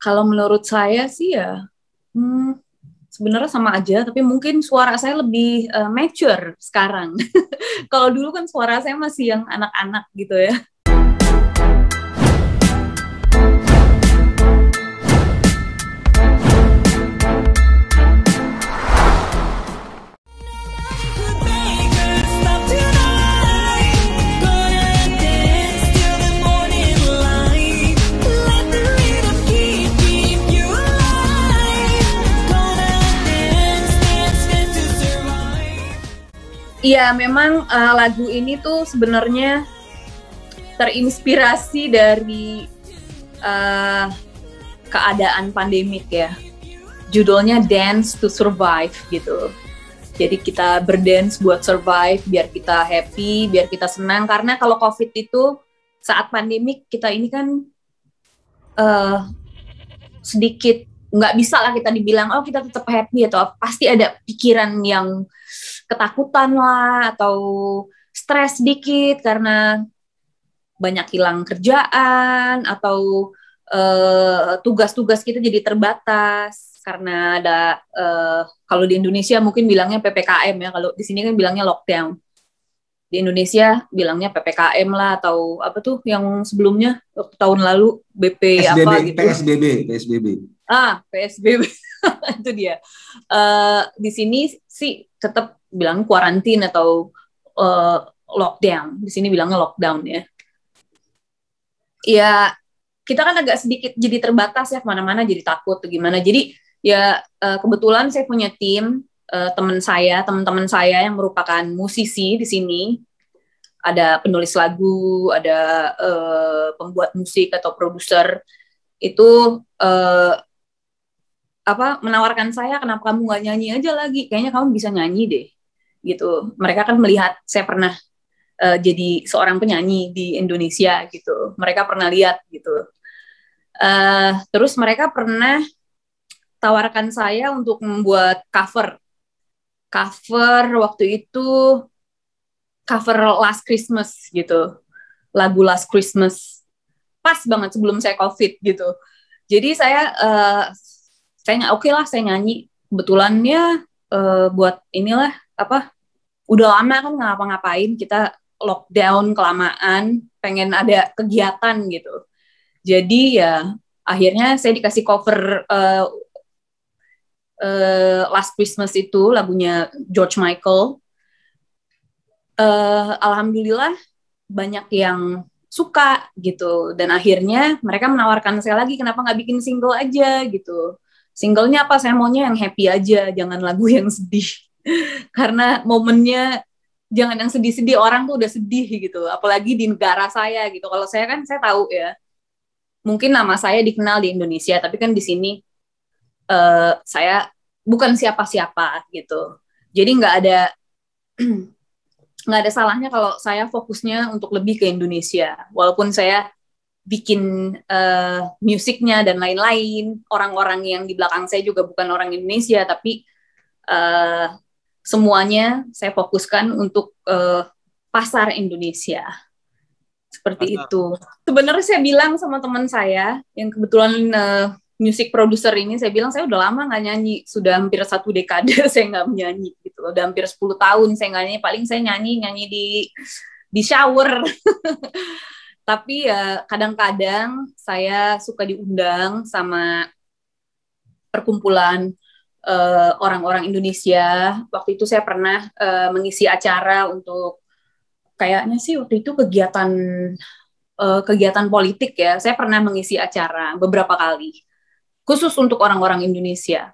Kalau menurut saya sih ya, hmm, sebenarnya sama aja, tapi mungkin suara saya lebih mature sekarang. Kalau dulu kan suara saya masih yang anak-anak gitu ya. Iya, memang lagu ini tuh sebenarnya terinspirasi dari uh, keadaan pandemik ya. Judulnya Dance to Survive gitu. Jadi kita berdance buat survive, biar kita happy, biar kita senang. Karena kalau COVID itu saat pandemik kita ini kan uh, sedikit nggak bisa lah kita dibilang oh kita tetap happy atau pasti ada pikiran yang ketakutan lah atau stres sedikit karena banyak hilang kerjaan atau tugas-tugas kita jadi terbatas karena ada kalau di Indonesia mungkin bilangnya PPKM ya, kalau di sini kan bilangnya lockdown. Di Indonesia bilangnya PPKM lah atau apa tuh yang sebelumnya tahun lalu BP PSBB, apa gitu. PSBB. PSBB itu dia. Di sini sih tetap bilang kuarantin atau lockdown. Di sini bilangnya lockdown ya. Ya kita kan agak sedikit jadi terbatas ya kemana-mana jadi takut atau gimana. Jadi ya kebetulan saya punya tim teman-teman saya yang merupakan musisi di sini. Ada penulis lagu, ada pembuat musik atau produser itu menawarkan saya kenapa kamu nggak nyanyi aja lagi, kayaknya kamu bisa nyanyi deh gitu. Mereka kan melihat saya pernah jadi seorang penyanyi di Indonesia gitu, mereka pernah lihat gitu. Terus mereka pernah tawarkan saya untuk membuat cover waktu itu, cover Last Christmas gitu, lagu Last Christmas pas banget sebelum saya COVID gitu. Jadi saya oke lah saya nyanyi. Kebetulannya buat inilah udah lama kan ngapa-ngapain, kita lockdown kelamaan, pengen ada kegiatan gitu. Jadi ya akhirnya saya dikasih cover Last Christmas itu lagunya George Michael. Alhamdulillah banyak yang suka gitu, dan akhirnya mereka menawarkan saya lagi kenapa nggak bikin single aja gitu. Singlenya apa, saya maunya yang happy aja, jangan lagu yang sedih. Karena momennya jangan yang sedih-sedih, orang tuh udah sedih gitu, apalagi di negara saya gitu. Kalau saya kan saya tahu ya, mungkin nama saya dikenal di Indonesia, tapi kan di sini saya bukan siapa-siapa gitu. Jadi nggak ada salahnya kalau saya fokusnya untuk lebih ke Indonesia. Walaupun saya bikin musiknya dan lain-lain, orang-orang yang di belakang saya juga bukan orang Indonesia, tapi semuanya saya fokuskan untuk pasar Indonesia. Seperti itu. Sebenarnya saya bilang sama teman saya yang kebetulan music producer ini, saya bilang saya udah lama nggak nyanyi, sudah hampir 1 dekade saya nggak menyanyi gitu, udah hampir 10 tahun saya nggak nyanyi, paling saya nyanyi di shower. Tapi ya kadang-kadang saya suka diundang sama perkumpulan orang-orang Indonesia. Waktu itu saya pernah mengisi acara untuk, kayaknya sih waktu itu kegiatan politik ya. Saya pernah mengisi acara beberapa kali khusus untuk orang-orang Indonesia.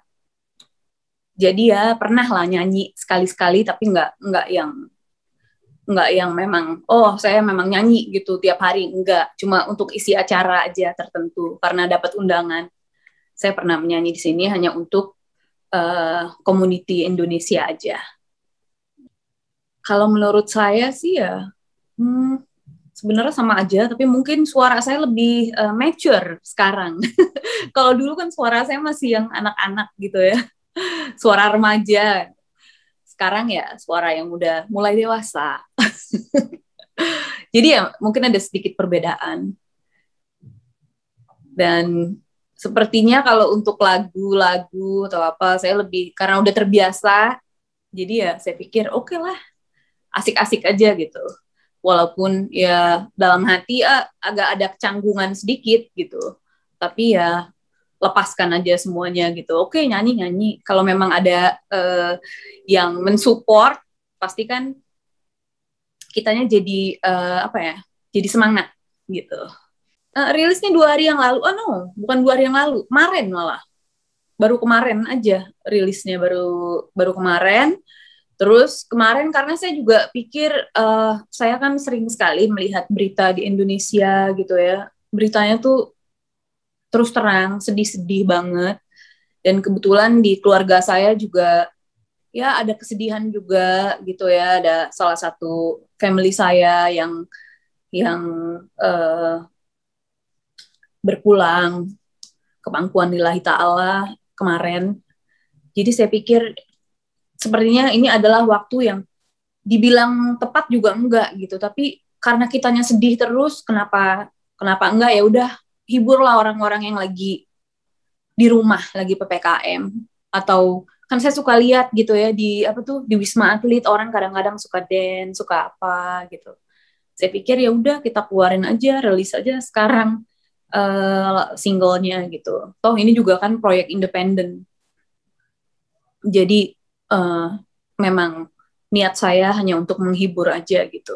Jadi ya pernah lah nyanyi sekali-sekali, tapi nggak yang memang saya memang nyanyi gitu tiap hari, enggak, cuma untuk isi acara aja tertentu karena dapat undangan. Saya pernah menyanyi di sini hanya untuk community Indonesia aja. Kalau menurut saya sih ya sebenarnya sama aja, tapi mungkin suara saya lebih mature sekarang. Kalau dulu kan suara saya masih yang anak-anak gitu ya, suara remaja. Sekarang ya suara yang udah mulai dewasa. Jadi ya mungkin ada sedikit perbedaan. Dan sepertinya kalau untuk lagu-lagu atau apa, saya lebih karena udah terbiasa, jadi ya saya pikir oke lah, asik-asik aja gitu. Walaupun ya dalam hati agak ada kecanggungan sedikit gitu, tapi ya lepaskan aja semuanya gitu. Oke, nyanyi-nyanyi. Kalau memang ada yang mensupport, pasti kan kitanya jadi apa ya? Jadi semangat gitu. Rilisnya 2 hari yang lalu. Oh no, bukan 2 hari yang lalu. Kemarin malah. Baru kemarin aja rilisnya, baru baru kemarin. Terus kemarin karena saya juga pikir saya kan sering sekali melihat berita di Indonesia gitu ya. Beritanya tuh terus terang sedih-sedih banget. Dan kebetulan di keluarga saya juga ya ada kesedihan juga gitu ya. Ada salah satu family saya yang berpulang ke pangkuan lillahi ta'ala kemarin. Jadi saya pikir sepertinya ini adalah waktu yang dibilang tepat juga enggak gitu, tapi karena kitanya sedih terus, kenapa enggak, ya udah hiburlah orang-orang yang lagi di rumah, lagi PPKM, atau kan saya suka lihat gitu ya di apa tuh di Wisma Atlet orang kadang-kadang suka dance, suka apa gitu. Saya pikir ya udah kita keluarin aja, rilis aja sekarang singlenya gitu. Toh ini juga kan proyek independen. Jadi memang niat saya hanya untuk menghibur aja gitu.